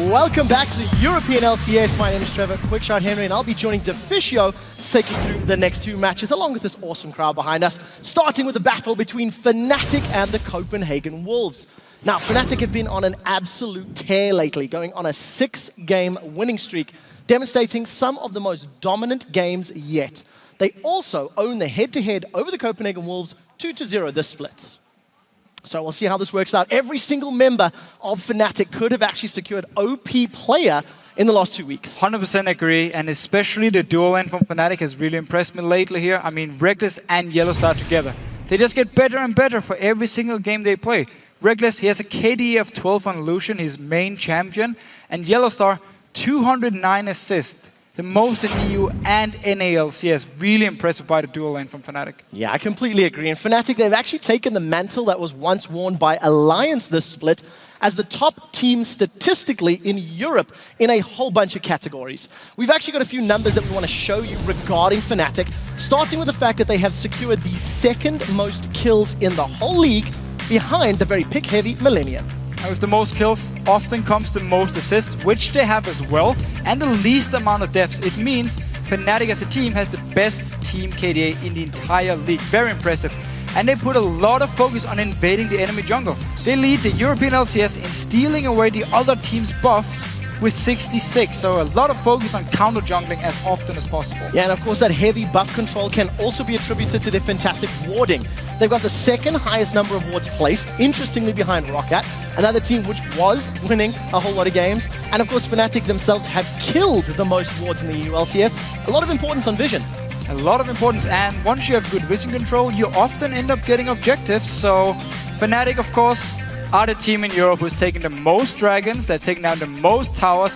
Welcome back to the European LCS. My name is Trevor Quickshot Henry, and I'll be joining Deficio to take you through the next two matches, along with this awesome crowd behind us, starting with the battle between Fnatic and the Copenhagen Wolves. Now, Fnatic have been on an absolute tear lately, going on a 6-game winning streak, demonstrating some of the most dominant games yet. They also own the head-to-head over the Copenhagen Wolves 2-0 this split. So we'll see how this works out. Every single member of Fnatic could have actually secured OP player in the last 2 weeks. 100% agree, and especially the dual lane from Fnatic has really impressed me lately here. I mean, Reckless and Yellowstar together. They just get better and better for every single game they play. Reckless, he has a KD of 12 on Lucian, his main champion, and Yellowstar, 209 assists. The most in EU and NALCS. Really impressive by the dual lane from Fnatic. Yeah, I completely agree. And Fnatic, they've actually taken the mantle that was once worn by Alliance this split as the top team statistically in Europe in a whole bunch of categories. We've actually got a few numbers that we want to show you regarding Fnatic, starting with the fact that they have secured the second most kills in the whole league behind the very pick-heavy Millennium. And with the most kills, often comes the most assists, which they have as well, and the least amount of deaths. It means Fnatic as a team has the best team KDA in the entire league. Very impressive. And they put a lot of focus on invading the enemy jungle. They lead the European LCS in stealing away the other team's buff with 66, so a lot of focus on counter jungling as often as possible. Yeah, and of course that heavy buff control can also be attributed to their fantastic warding. They've got the second highest number of wards placed, interestingly behind Roccat, another team which was winning a whole lot of games. And of course Fnatic themselves have killed the most wards in the EU LCS. A lot of importance on vision. A lot of importance, and once you have good vision control, you often end up getting objectives. So Fnatic, of course, are the team in Europe who's taken the most dragons. They're taking down the most towers.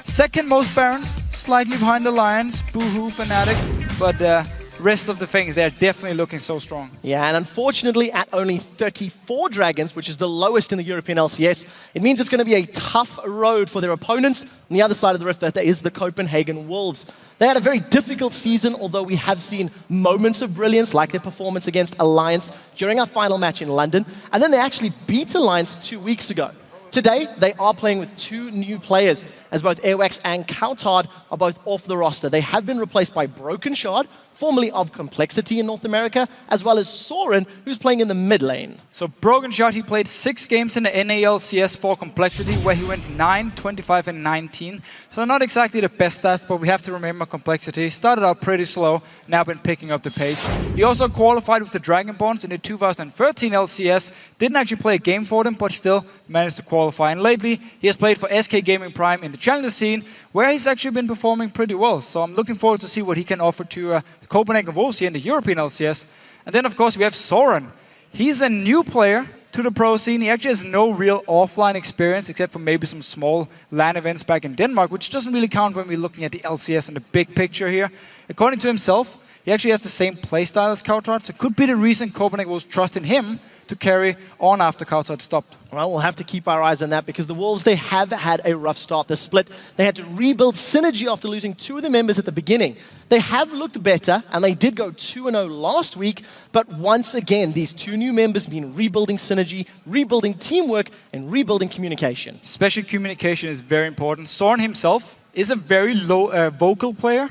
Second most barons, slightly behind the Lions. Boo-hoo, Fnatic. But rest of the things, they're definitely looking so strong. Yeah, and unfortunately at only 34 dragons, which is the lowest in the European LCS, it means it's going to be a tough road for their opponents. On the other side of the rift, there is the Copenhagen Wolves. They had a very difficult season, although we have seen moments of brilliance, like their performance against Alliance during our final match in London. And then they actually beat Alliance 2 weeks ago. Today, they are playing with 2 new players, as both Airwax and Coutard are both off the roster. They have been replaced by Broken Shard, formerly of Complexity in North America, as well as Soren, who's playing in the mid lane. So Broken Shard, he played 6 games in the NALCS for Complexity, where he went 9, 25, and 19. So not exactly the best stats, but we have to remember Complexity started out pretty slow, now been picking up the pace. He also qualified with the Dragonborns in the 2013 LCS, didn't actually play a game for them, but still managed to qualify. And lately, he has played for SK Gaming Prime in the Challenger scene, where he's actually been performing pretty well. So I'm looking forward to see what he can offer to Copenhagen Wolves here in the European LCS. And then, of course, we have Soren. He's a new player to the pro scene. He actually has no real offline experience, except for maybe some small LAN events back in Denmark, which doesn't really count when we're looking at the LCS and the big picture here. According to himself, he actually has the same playstyle as Coutard, so it could be the reason Copenhagen Wolves trust in him to carry on after Coutard stopped. Well, we'll have to keep our eyes on that, because the Wolves, they have had a rough start this split. They had to rebuild synergy after losing 2 of the members at the beginning. They have looked better, and they did go 2-0 last week, but once again, these 2 new members mean rebuilding synergy, rebuilding teamwork, and rebuilding communication. Especially communication is very important. Soren himself is a very low vocal player,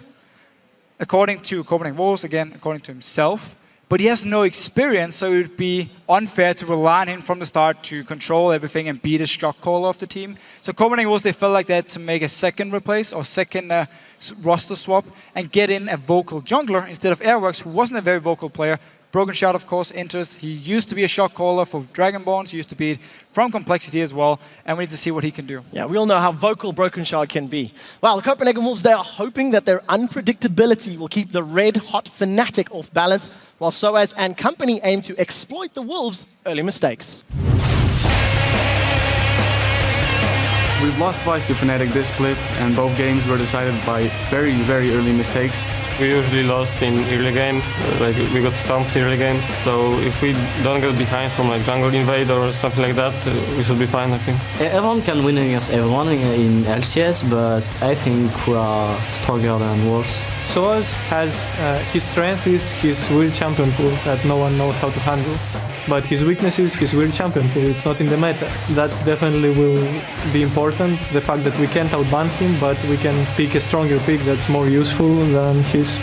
according to Copenhagen Wolves, again, according to himself. But he has no experience, so it would be unfair to rely on him from the start to control everything and be the shot caller of the team. So Copenhagen Wolves, they felt like they had to make a second replace or second roster swap and get in a vocal jungler instead of Airworks, who wasn't a very vocal player. Broken Shard, of course, enters. He used to be a shot caller for Dragonborns. He used to be from Complexity as well. And we need to see what he can do. Yeah, we all know how vocal Broken Shard can be. Well, the Copenhagen Wolves, they are hoping that their unpredictability will keep the red-hot Fnatic off balance, while Soaz and company aim to exploit the Wolves' early mistakes. We've lost twice to Fnatic this split, and both games were decided by very, very early mistakes. We usually lost in early game, like we got stumped in early game. So if we don't get behind from like jungle invade or something like that, we should be fine, I think. Everyone can win against everyone in LCS, but I think we are stronger than Wolves. Soaz has his strength is his real champion pool that no one knows how to handle. but his weakness is his weird champion pool. It's not in the meta. That definitely will be important. The fact that we can't outban him, but we can pick a stronger pick that's more useful than his.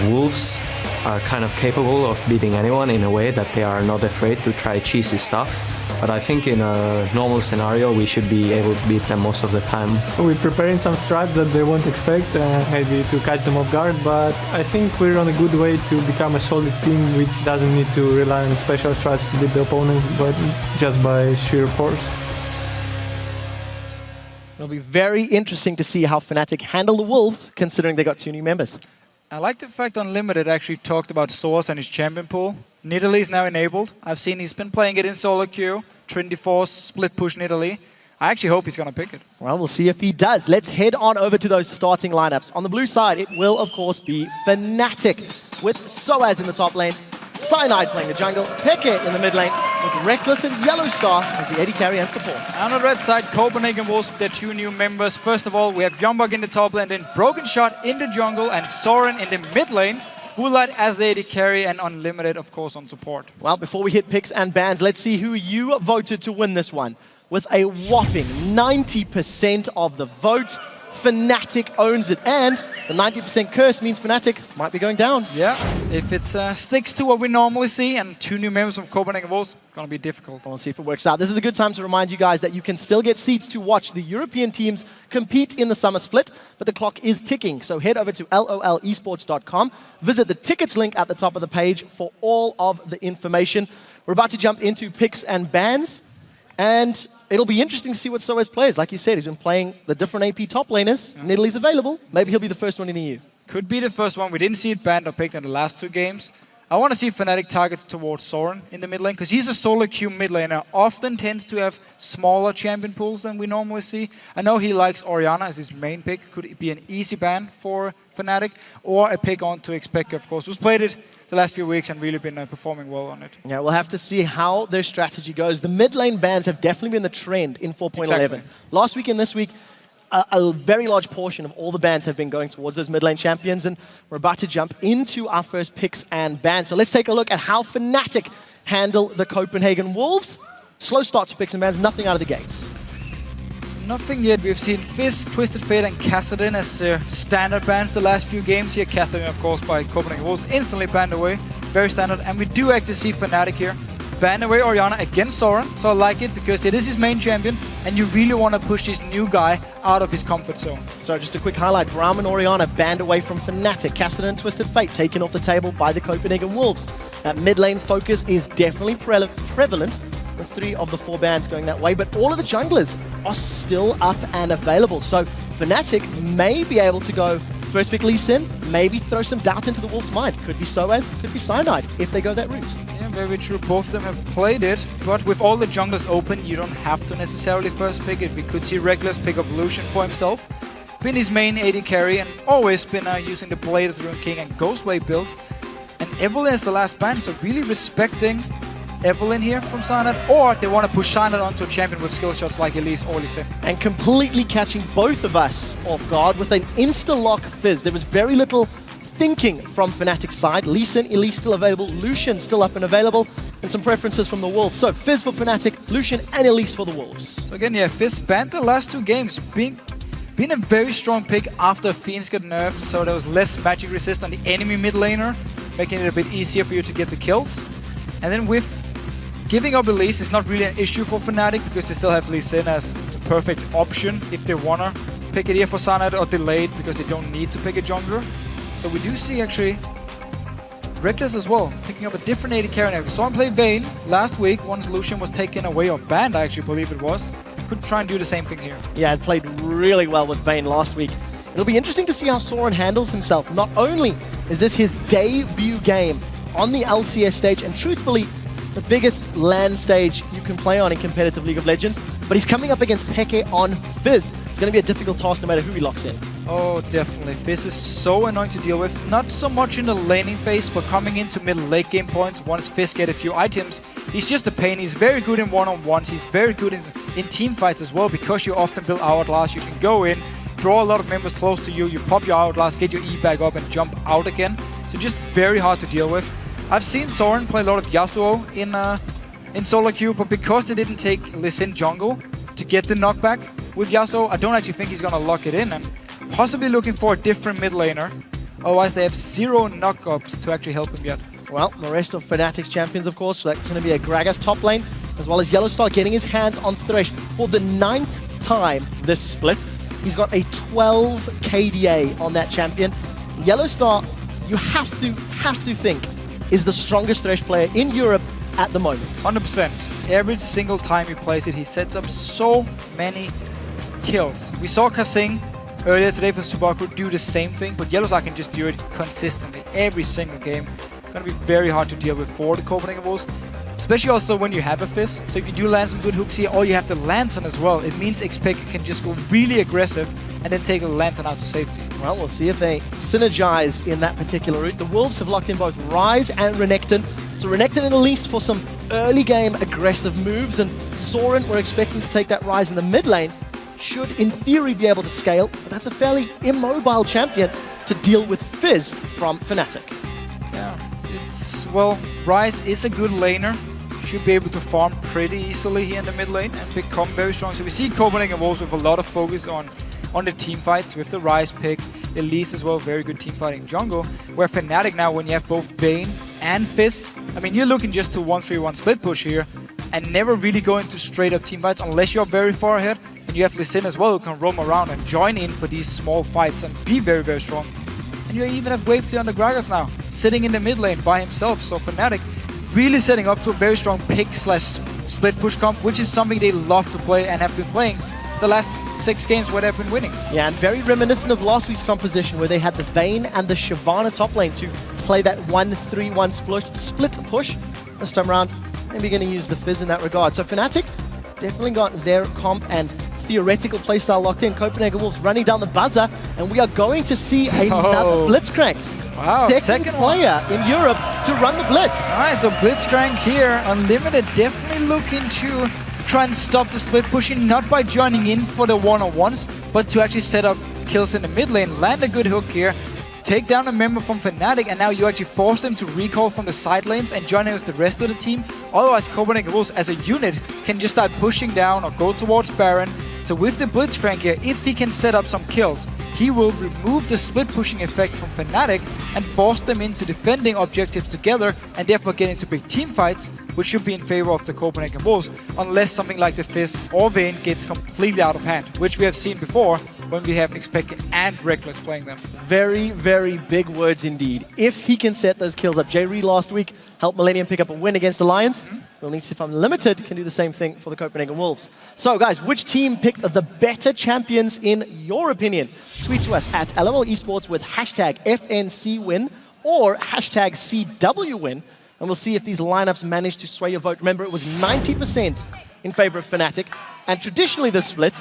Wolves are kind of capable of beating anyone in a way that they are not afraid to try cheesy stuff. But I think in a normal scenario, we should be able to beat them most of the time. We're preparing some strats that they won't expect, maybe to catch them off guard, but I think we're on a good way to become a solid team which doesn't need to rely on special strats to beat the opponents, but just by sheer force. It'll be very interesting to see how Fnatic handle the Wolves, considering they got 2 new members. I like the fact Unlimited actually talked about Source and his champion pool. Nidalee is now enabled. I've seen he's been playing it in solo queue. Trinity Force, split push Nidalee. I actually hope he's going to pick it. Well, we'll see if he does. Let's head on over to those starting lineups. On the blue side, it will, of course, be Fnatic with Soaz in the top lane, Cyanide playing the jungle, Peke in the mid lane, with Reckless and Yellow Star as the AD carry and support. On the red side, Copenhagen Wolves with their 2 new members. First of all, we have Youngbug in the top lane, then Broken Shot in the jungle, and Soren in the mid lane. Woolite as the AD carry, and Unlimited, of course, on support. Well, before we hit picks and bans, let's see who you voted to win this one. With a whopping 90% of the vote, Fnatic owns it. And the 90% curse means Fnatic might be going down. Yeah, if it sticks to what we normally see, and 2 new members from Copenhagen Wolves, going to be difficult. We'll see if it works out. This is a good time to remind you guys that you can still get seats to watch the European teams compete in the summer split, but the clock is ticking. So head over to lolesports.com, visit the tickets link at the top of the page for all of the information. We're about to jump into picks and bans, and it'll be interesting to see what Soaz plays. Like you said, he's been playing the different AP top laners. Nidalee's available. Maybe he'll be the first one in the EU. Could be the first one. We didn't see it banned or picked in the last 2 games. I want to see Fnatic targets towards Soren in the mid lane, because he's a solo queue mid laner, often tends to have smaller champion pools than we normally see. I know he likes Orianna as his main pick. Could it be an easy ban for Fnatic, or a pick on to Xpeke, of course, who's played it the last few weeks and really been performing well on it. Yeah, we'll have to see how their strategy goes. The mid lane bans have definitely been the trend in 4.11. Exactly. Last week and this week, a very large portion of all the bans have been going towards those mid lane champions, and we're about to jump into our first picks and bans. So let's take a look at how Fnatic handle the Copenhagen Wolves. Slow start to picks and bans, nothing out of the gates. Nothing yet. We've seen Fizz, Twisted Fate and Kassadin as their standard bans the last few games here. Kassadin, of course, by Copenhagen Wolves, instantly banned away. Very standard. And we do actually see Fnatic here ban away Orianna against Soren. So I like it because it is his main champion, and you really want to push this new guy out of his comfort zone. So just a quick highlight, Braum and Orianna banned away from Fnatic. Kassadin and Twisted Fate taken off the table by the Copenhagen Wolves. That mid lane focus is definitely prevalent, with 3 of the 4 bans going that way, but all of the junglers are still up and available. So Fnatic may be able to go first pick Lee Sin, maybe throw some doubt into the Wolves' mind. Could be Soaz, could be Cyanide, if they go that route. Yeah, very true. Both of them have played it, but with all the junglers open, you don't have to necessarily first pick it. We could see Reckless pick up Lucian for himself. Been his main AD carry and always been using the Blade of the Rune King and Ghostwave build. And Evelynn is the last ban, so really respecting Evelynn here from Cyanide, or they want to push Cyanide onto a champion with skill shots like Elise or Lee Sin. And completely catching both of us off guard with an insta-lock Fizz. There was very little thinking from Fnatic's side. Lee Sin, Elise still available, Lucian still up and available, and some preferences from the Wolves. So Fizz for Fnatic, Lucian and Elise for the Wolves. So again, yeah, Fizz banned the last 2 games, being a very strong pick after Phoenix got nerfed, so there was less magic resist on the enemy mid laner, making it a bit easier for you to get the kills. And then with giving up Elise is not really an issue for Fnatic, because they still have Lee Sin as the perfect option if they want to pick it here for Cyanide, or delayed because they don't need to pick a jungler. So we do see actually Reckless as well, picking up a different AD carry now. We saw him play Vayne last week once Lucian was taken away or banned, I actually believe it was. Could try and do the same thing here. Yeah, it played really well with Vayne last week. It'll be interesting to see how Soren handles himself. Not only is this his debut game on the LCS stage, and truthfully, the biggest LAN stage you can play on in competitive League of Legends, but he's coming up against Peke on Fizz. It's going to be a difficult task no matter who he locks in. Oh, definitely. Fizz is so annoying to deal with. Not so much in the laning phase, but coming into middle late game points, once Fizz get a few items, he's just a pain. He's very good in one-on-ones. He's very good in team fights as well, because you often build Hourglass. You can go in, draw a lot of members close to you, you pop your Hourglass, get your E back up and jump out again. So just very hard to deal with. I've seen Soren play a lot of Yasuo in in solo queue, but because they didn't take Lee jungle to get the knockback with Yasuo, I don't actually think he's gonna lock it in, and possibly looking for a different mid laner. Otherwise, they have 0 knockups to actually help him yet. Well, the rest of Fnatic's champions, of course, that's going to be a Gragas top lane, as well as Yellowstar getting his hands on Thresh for the 9th time this split. He's got a 12 KDA on that champion. Yellowstar, you have to think, is the strongest Thresh player in Europe at the moment. 100%. Every single time he plays it, he sets up so many kills. We saw Kasing earlier today for Subaru do the same thing, but Yellowstar can just do it consistently every single game. Gonna be very hard to deal with for the Copenhagen Wolves, especially also when you have a Fizz. So if you do land some good hooks here, or you have the Lantern as well, it means Xpeke can just go really aggressive and then take a Lantern out to safety. Well, we'll see if they synergize in that particular route. The Wolves have locked in both Ryze and Renekton. So Renekton and Elise for some early game aggressive moves, and Soren, we're expecting to take that Ryze in the mid lane. Should, in theory, be able to scale, but that's a fairly immobile champion to deal with Fizz from Fnatic. Yeah, well, Ryze is a good laner. Should be able to farm pretty easily here in the mid lane and become very strong. So we see Copenhagen Wolves with a lot of focus on the team fights with the Ryze pick. Elise as well, very good team fighting jungle. Where Fnatic now, when you have both Vayne and Fizz, I mean, you're looking just to 1-3-1 split push here and never really go into straight up team fights unless you're very far ahead. And you have Lee as well, who can roam around and join in for these small fights and be very, very strong. And you even have Wave 2 on the Gragas now, sitting in the mid lane by himself. So Fnatic really setting up to a very strong pick/split push comp, which is something they love to play and have been playing the last 6 games where they've been winning. Yeah, and very reminiscent of last week's composition where they had the Vayne and the Shyvana top lane to play that 1-3-1 split push. This time around, maybe going to use the Fizz in that regard. So Fnatic definitely got their comp and theoretical playstyle locked in. Copenhagen Wolves running down the buzzer, and we are going to see another Blitzcrank. Wow, second player in Europe to run the Blitz. Alright, so Blitzcrank here, Unlimited definitely looking to try and stop the split pushing, not by joining in for the one-on-ones, but to actually set up kills in the mid lane, land a good hook here, take down a member from Fnatic, and now you actually force them to recall from the side lanes and join in with the rest of the team. Otherwise, Copenhagen Wolves as a unit can just start pushing down or go towards Baron. So with the Blitzcrank here, if he can set up some kills, he will remove the split pushing effect from Fnatic and force them into defending objectives together and therefore get into big team fights, which should be in favor of the Copenhagen Wolves, unless something like the Fizz or Vayne gets completely out of hand, which we have seen before when we have Xpeke and Reckless playing them. Very, very big words indeed. If he can set those kills up. Jay Reed last week helped Millennium pick up a win against the Lions. We'll need to see if Unlimited can do the same thing for the Copenhagen Wolves. So guys, which team picked the better champions in your opinion? Tweet to us at LOL Esports with hashtag FNCWin or hashtag CWWin, and we'll see if these lineups manage to sway your vote. Remember, it was 90% in favor of Fnatic, and traditionally this split,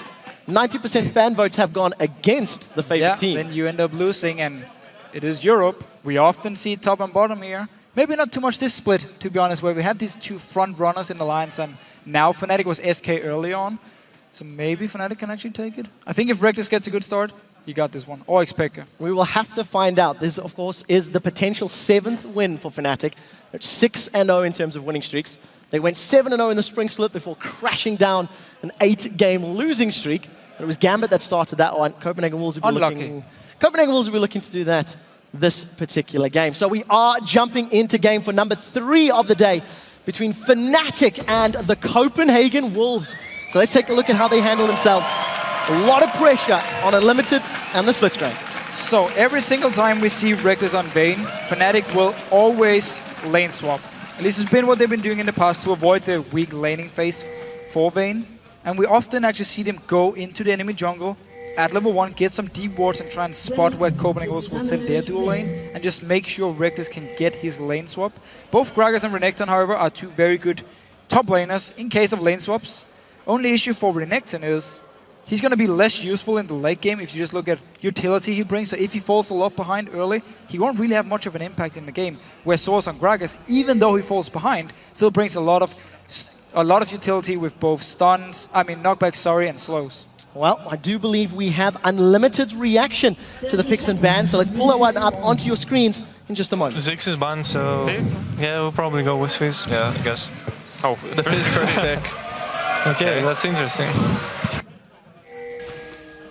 90% fan votes have gone against the favorite team. Then you end up losing, and it is Europe. We often see top and bottom here. Maybe not too much this split, to be honest, where we had these 2 front runners in the lines, and now Fnatic was SK early on. So maybe Fnatic can actually take it. I think if Reckless gets a good start, you got this one. Or Xpeke. We will have to find out. This, of course, is the potential 7th win for Fnatic. They're 6-0 in terms of winning streaks. They went 7-0 in the spring split before crashing down an 8-game losing streak. It was Gambit that started that one. Copenhagen Wolves will be looking to do that this particular game. So we are jumping into game for number 3 of the day between Fnatic and the Copenhagen Wolves. So let's take a look at how they handle themselves. A lot of pressure on Unlimited and the Blitzcrank. So every single time we see Reckless on Vayne, Fnatic will always lane swap. At least it's been what they've been doing in the past to avoid the weak laning phase for Vayne. And we often actually see them go into the enemy jungle at level 1, get some deep wards and try and spot where Copenhagen Wolves will send their dual lane and just make sure Reckless can get his lane swap. Both Gragas and Renekton, however, are 2 very good top laners in case of lane swaps. Only issue for Renekton is he's going to be less useful in the late game if you just look at utility he brings. So if he falls a lot behind early, he won't really have much of an impact in the game. Where Source on Gragas, even though he falls behind, still brings a lot of utility with both knockbacks, and slows. Well, I do believe we have Unlimited's reaction to the picks and bans, so let's pull that one up onto your screens in just a moment. Ziggs is banned, so yeah, we'll probably go with Fizz. Yeah, I guess. Oh, there is first pick. Okay, that's interesting.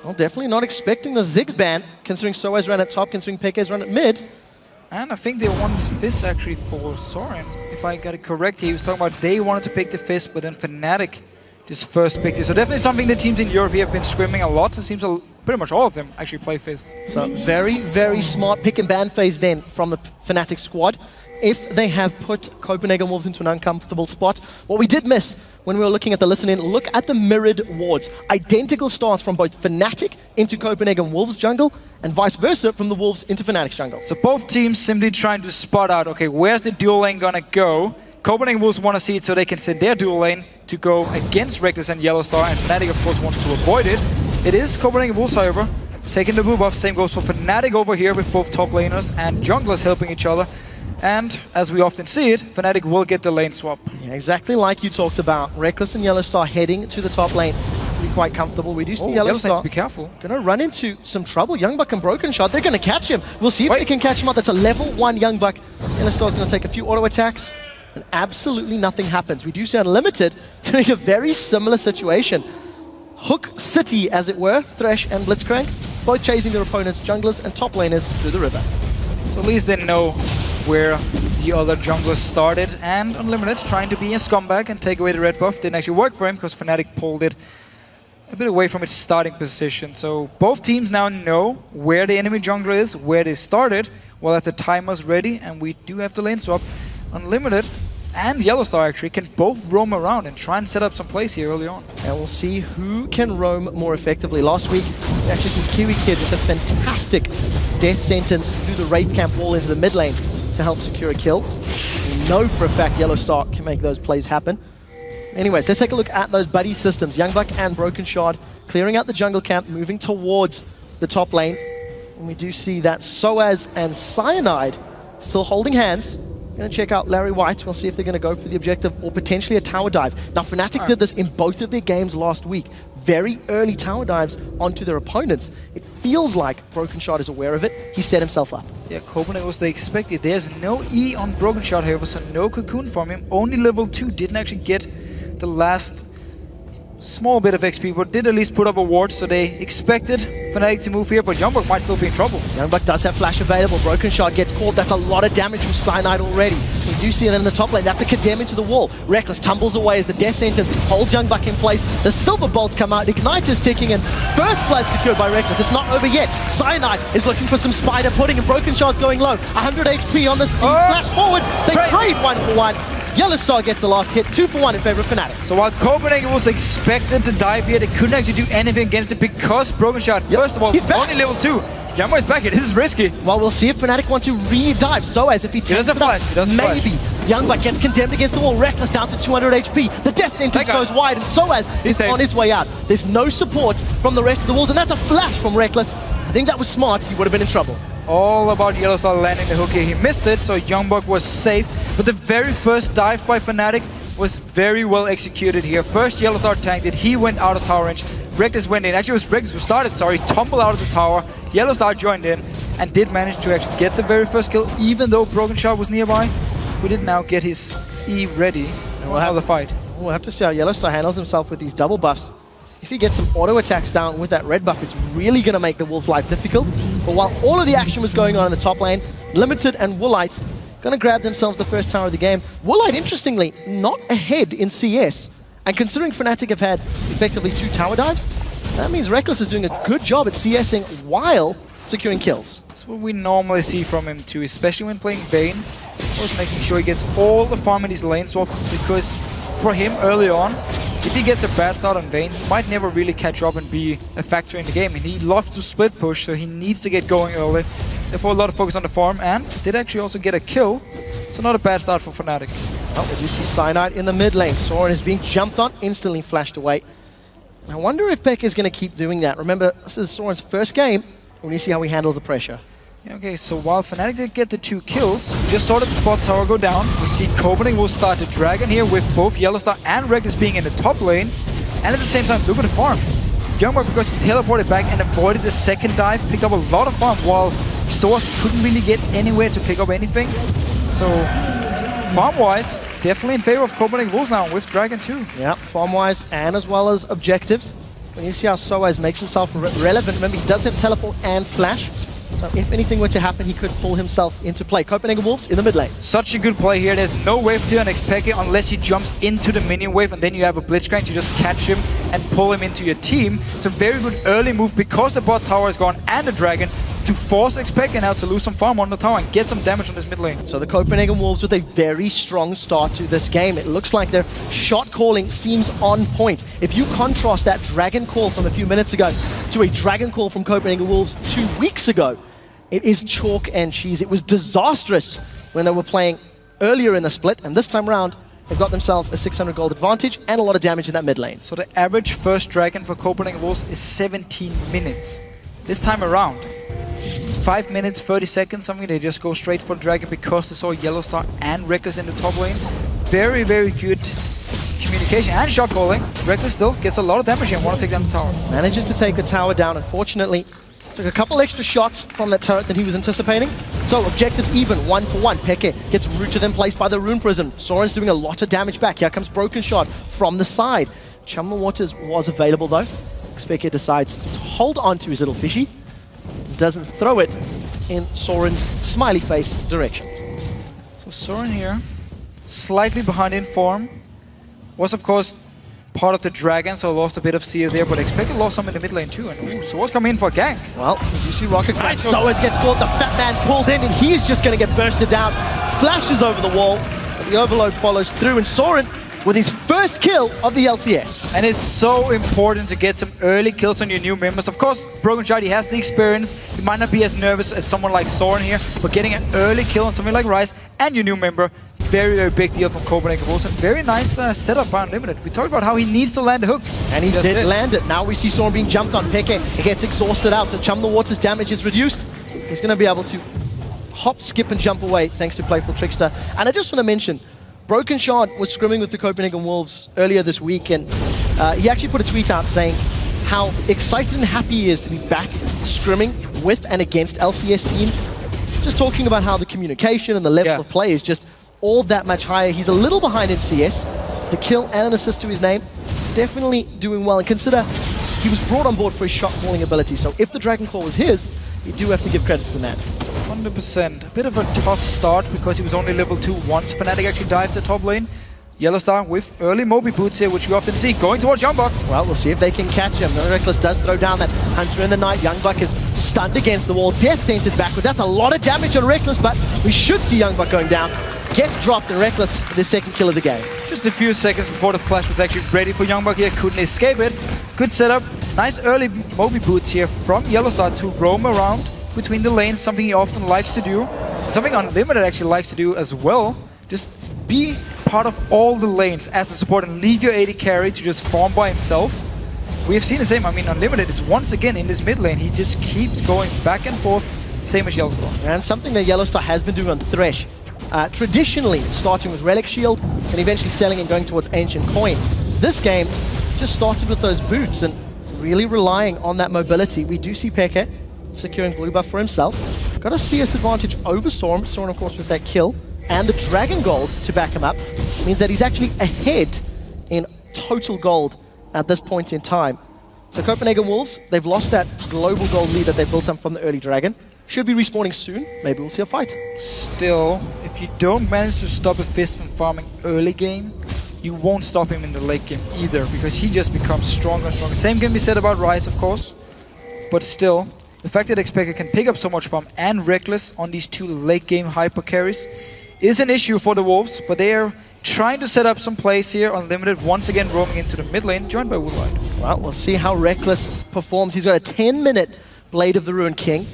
Well, definitely not expecting the Ziggs ban, considering Soaz ran at top, considering Peke's run at mid. And I think they wanted Fizz actually for Soren. If I got it correct, he was talking about they wanted to pick the Fizz, but then Fnatic just first picked it. So definitely something the teams in Europe have been screaming a lot. It seems pretty much all of them actually play Fizz. So very, very smart pick and ban phase then from the Fnatic squad. If they have put Copenhagen Wolves into an uncomfortable spot. What we did miss when we were looking at the listen-in, look at the mirrored wards. Identical starts from both Fnatic into Copenhagen Wolves jungle and vice versa from the Wolves into Fnatic's jungle. So both teams simply trying to spot out, okay, where's the dual lane gonna go? Copenhagen Wolves want to see it so they can send their dual lane to go against Reckless and Yellowstar, and Fnatic of course wants to avoid it. It is Copenhagen Wolves, however, taking the blue buff. Same goes for Fnatic over here with both top laners and junglers helping each other. And as we often see it, Fnatic will get the lane swap. Yeah, exactly like you talked about. Reckless and Yellowstar heading to the top lane to be quite comfortable. We do see Yellowstar be careful. Gonna run into some trouble. Youngbuck and Broken Shot, they're gonna catch him. We'll see if they can catch him out. That's a level 1 Youngbuck. Yellowstar's gonna take a few auto attacks, and absolutely nothing happens. We do see Unlimited doing a very similar situation. Hook City, as it were, Thresh and Blitzcrank, both chasing their opponents' junglers and top laners through the river. So at least they know where the other junglers started, and Unlimited trying to be a scumbag and take away the red buff. Didn't actually work for him because Fnatic pulled it a bit away from its starting position. So both teams now know where the enemy jungler is, where they started. We'll have the timers ready, and we do have the lane swap. Unlimited and Yellowstar actually can both roam around and try and set up some plays here early on. And we'll see who can roam more effectively. Last week, we actually see Kiwi Kid with a fantastic death sentence through the Wraith Camp wall into the mid lane to help secure a kill. We know for a fact Yellowstar can make those plays happen. Anyways, let's take a look at those buddy systems. Youngbuck and Broken Shard clearing out the jungle camp, moving towards the top lane. And we do see that Soaz and Cyanide still holding hands. Going to check out Larry White. We'll see if they're going to go for the objective or potentially a tower dive. Now, Fnatic did this in both of their games last week. Very early tower dives onto their opponents. It feels like Broken Shot is aware of it. He set himself up. Yeah, Copenhagen was they expected. There's no E on Broken Shot, however, so no cocoon from him. Only level 2, didn't actually get the last small bit of XP, but did at least put up a ward, so they expected Fnatic to move here, but Youngbuck might still be in trouble. Youngbuck does have flash available. Broken Shot gets caught. That's a lot of damage from Cyanide already. We do see them in the top lane. That's a condemn into the wall. Reckless tumbles away as the death sentence holds Youngbuck in place. The silver bolts come out. Ignite is ticking, and first blood secured by Reckless. It's not over yet. Cyanide is looking for some spider pudding, and Broken Shot's going low. 100 HP on this flash forward. They trade 1-for-1. Yellowstar gets the last hit, 2-for-1 in favor of Fnatic. So while Copenhagen was expected to dive here, they couldn't actually do anything against it because Broken Shot, first of all, it's only level 2. Youngbuck is back here. This is risky. Well, we'll see if Fnatic want to re-dive. So as if he takes it up, maybe. Youngbuck gets condemned against the wall. Reckless down to 200 HP. The death sentence goes wide, and Soaz is on his way out. There's no support from the rest of the walls, and that's a flash from Reckless. I think that was smart. He would have been in trouble. All about Yellowstar landing the hook here. He missed it, so Youngbuck was safe. But the very first dive by Fnatic was very well executed here. First Yellowstar tanked it. He went out of tower range. Reckless went in. Actually, it was Reckless who started, tumbled out of the tower. Yellowstar joined in and did manage to actually get the very first kill, even though Broken Shot was nearby. We did now get his E ready. And we'll have the fight. We'll have to see how Yellowstar handles himself with these double buffs. If he gets some auto attacks down with that red buff, it's really going to make the Wolves' life difficult. But while all of the action was going on in the top lane, Limited and Woolite going to grab themselves the first tower of the game. Woolite, interestingly, not ahead in CS. And considering Fnatic have had effectively 2 tower dives, that means Reckless is doing a good job at CSing while securing kills. That's what we normally see from him too, especially when playing Vayne. Always making sure he gets all the farm in his lane swap, because for him early on, if he gets a bad start on Vayne, he might never really catch up and be a factor in the game. And he loves to split push, so he needs to get going early. Therefore, a lot of focus on the farm, and did actually also get a kill. So not a bad start for Fnatic. Oh, we do see Cyanide in the mid lane. Soren is being jumped on, instantly flashed away. I wonder if Peck is going to keep doing that. Remember, this is Soren's first game. We need to see how he handles the pressure. Okay, so while Fnatic did get the 2 kills, we just saw the bot tower go down. We see Copenhagen will start the Dragon here with both Yellowstar and Reckless being in the top lane. And at the same time, look at the farm. Youngbuck, because he teleported back and avoided the second dive, picked up a lot of farm, while Soaz couldn't really get anywhere to pick up anything. So, farm-wise, definitely in favor of Copenhagen Wolves now with Dragon 2. Yeah, farm-wise and as well as objectives. When you see how Soaz makes himself relevant, remember he does have teleport and flash. So if anything were to happen, he could pull himself into play. Copenhagen Wolves in the mid lane. Such a good play here. There's no wave clear on Xpeke unless he jumps into the minion wave, and then you have a Blitzcrank to just catch him and pull him into your team. It's a very good early move because the bot tower is gone and the dragon to force Xpeke now to lose some farm on the tower and get some damage on this mid lane. So the Copenhagen Wolves with a very strong start to this game. It looks like their shot calling seems on point. If you contrast that dragon call from a few minutes ago to a dragon call from Copenhagen Wolves 2 weeks ago, it is chalk and cheese. It was disastrous when they were playing earlier in the split, and this time around, they've got themselves a 600 gold advantage and a lot of damage in that mid lane. So the average first dragon for Copenhagen Wolves is 17 minutes. This time around, 5 minutes, 30 seconds, something they just go straight for the dragon because they saw Yellow Star and Reckless in the top lane. Very, very good communication and shot calling. Reckless still gets a lot of damage here and want to take down the tower. Manages to take the tower down, unfortunately. Took a couple extra shots from that turret than he was anticipating. So objectives even, 1 for 1. Peke gets rooted in place by the Rune Prism. Soren's doing a lot of damage back. Here comes Broken Shot from the side. Chum the Waters was available though. Xpeke decides to hold on to his little fishy. Doesn't throw it in Soren's smiley face direction. So Soren here, slightly behind in form. Was of course part of the dragon, so lost a bit of CS there, but Xpeke lost some in the mid lane too. And so what's coming in for a gank? Well, you see Rocket Crash. Soaz gets caught, the fat man's pulled in, and he's just going to get bursted down. Flashes over the wall, but the overload follows through, and Soren with his first kill of the LCS. And it's so important to get some early kills on your new members. Of course, Broken Shard, he has the experience. He might not be as nervous as someone like Soren here, but getting an early kill on something like Ryze and your new member, very, very big deal from Copenhagen Wolves. And very nice setup by Unlimited. We talked about how he needs to land the hooks. And he did land it. Now we see Soren being jumped on. Peke, he gets exhausted out, so Chum the Water's damage is reduced. He's going to be able to hop, skip, and jump away thanks to Playful Trickster. And I just want to mention, Broken Shard was scrimming with the Copenhagen Wolves earlier this week, and he actually put a tweet out saying how excited and happy he is to be back scrimming with and against LCS teams. Just talking about how the communication and the level of play is just all that much higher. He's a little behind in CS. The kill and an assist to his name. Definitely doing well, and consider he was brought on board for his shot calling ability, so if the Dragon Call was his, you do have to give credit to the man. 100%. A bit of a tough start because he was only level 2 once Fnatic actually dived the top lane. Yellow Star with early Moby boots here, which we often see, going towards Youngbuck. Well, we'll see if they can catch him. Reckless does throw down that Hunter in the Night. Youngbuck is stunned against the wall. Death entered backward. That's a lot of damage on Reckless, but we should see Youngbuck going down. Gets dropped and Reckless for the second kill of the game. Just a few seconds before the flash was actually ready for Youngbuck here. Couldn't escape it. Good setup. Nice early Moby boots here from Yellow Star to roam around between the lanes, something he often likes to do. Something Unlimited actually likes to do as well. Just be part of all the lanes as a support and leave your AD carry to just farm by himself. We have seen the same. I mean, Unlimited is once again in this mid lane. He just keeps going back and forth, same as Yellow Star. And something that Yellow Star has been doing on Thresh, traditionally starting with Relic Shield and eventually selling and going towards Ancient Coin. This game just started with those boots and really relying on that mobility. We do see Peke securing blue buff for himself. Got a CS advantage over Soren. Soren, of course, with that kill. And the Dragon Gold to back him up means that he's actually ahead in total gold at this point in time. So Copenhagen Wolves, they've lost that global gold lead that they built up from the early Dragon. Should be respawning soon. Maybe we'll see a fight. Still, if you don't manage to stop a Fist from farming early game, you won't stop him in the late game either, because he just becomes stronger and stronger. Same can be said about Ryze, of course, but still, the fact that Xpeke can pick up so much farm and Reckless on these two late game hyper carries is an issue for the Wolves, but they are trying to set up some plays here. Unlimited once again roaming into the mid lane, joined by Woodlight. Well, we'll see how Reckless performs. He's got a 10-minute Blade of the Ruined King.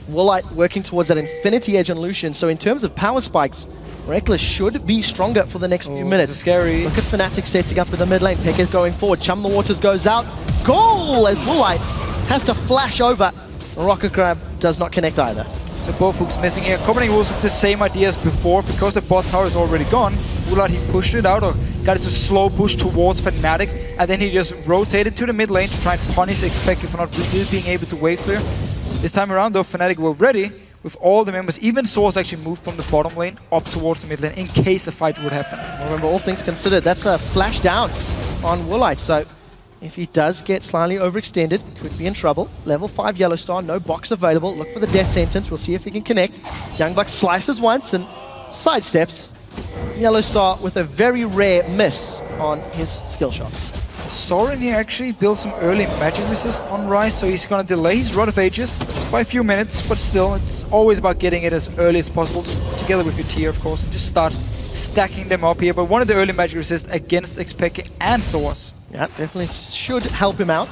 Woodlight working towards that Infinity Edge on Lucian, so in terms of power spikes, Reckless should be stronger for the next few minutes. Scary. Look at Fnatic setting up for the mid lane. Peke going forward. Chum the Waters goes out. Goal as Woodlight has to flash over. Rocket Grab does not connect either. So both hooks missing here. Copenhagen Wolves with the same idea as before, because the bot tower is already gone. Woodlight, he pushed it out or got it to slow push towards Fnatic, and then he just rotated to the mid lane to try and punish Xpeke for not really being able to wave clear. This time around though, Fnatic were ready with all the members. Even Source actually moved from the bottom lane up towards the mid lane in case a fight would happen. Remember, all things considered, that's a flash down on Woolite. So if he does get slightly overextended, could be in trouble. Level 5 Yellow Star, no box available. Look for the death sentence. We'll see if he can connect. Youngbuck slices once and sidesteps. Yellow Star with a very rare miss on his skill shot. Soren here actually built some early magic resist on Ryze, so he's going to delay his Rod of Ages just by a few minutes, but still, it's always about getting it as early as possible, together with your tier, of course, and just start stacking them up here. But one of the early magic resist against Xpeke and Source. Yeah, definitely should help him out.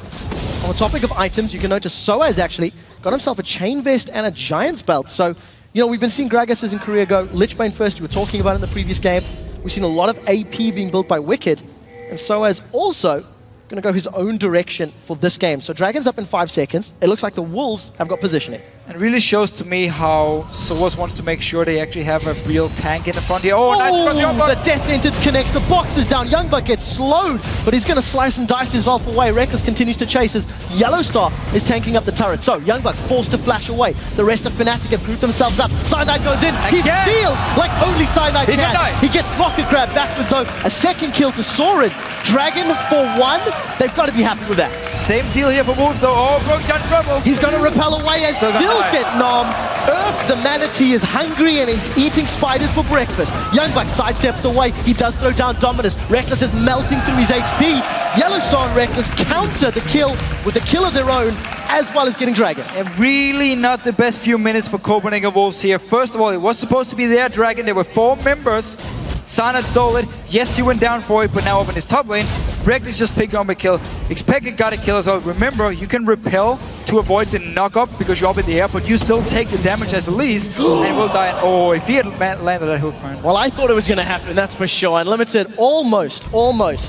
On the topic of items, you can notice Soaz actually got himself a Chain Vest and a Giant's Belt. So, you know, we've been seeing Gragas's in Korea go Lichbane first. You were talking about it in the previous game. We've seen a lot of AP being built by Wicked. And Soaz also going to go his own direction for this game. So Dragon's up in 5 seconds. It looks like the Wolves have got positioning. It really shows to me how Source wants to make sure they actually have a real tank in the front here. Oh, nice from Youngbuck! The death sentence connects. The box is down. Youngbuck gets slowed, but he's going to slice and dice his Valve away. Reckless continues to chase as Yellow Star is tanking up the turret. So Youngbuck forced to flash away. The rest of Fnatic have grouped themselves up. Cyanide goes in. He steals like only Cyanide can. He gets rocket grab backwards though. A second kill to Soren. Dragon for 1. They've got to be happy with that. Same deal here for Wolves though. Oh, Broke's in trouble. He's going to repel away and still get nommed. Earth, the manatee, is hungry and he's eating spiders for breakfast. Youngbuck sidesteps away. He does throw down Dominus. Reckless is melting through his HP. Yellow Star and Reckless counter the kill with a kill of their own, as well as getting Dragon. And really not the best few minutes for Copenhagen Wolves here. First of all, it was supposed to be their Dragon. There were 4 members. Cyanide stole it. Yes, he went down for it, but now up in his top lane. Reckless just picked up a kill. Xpeke got a kill as well. Remember, you can repel to avoid the knock-up because you're up in the air, but you still take the damage as the least and will die. Oh, if he had landed that hook, man. Well, I thought it was going to happen, that's for sure. Unlimited almost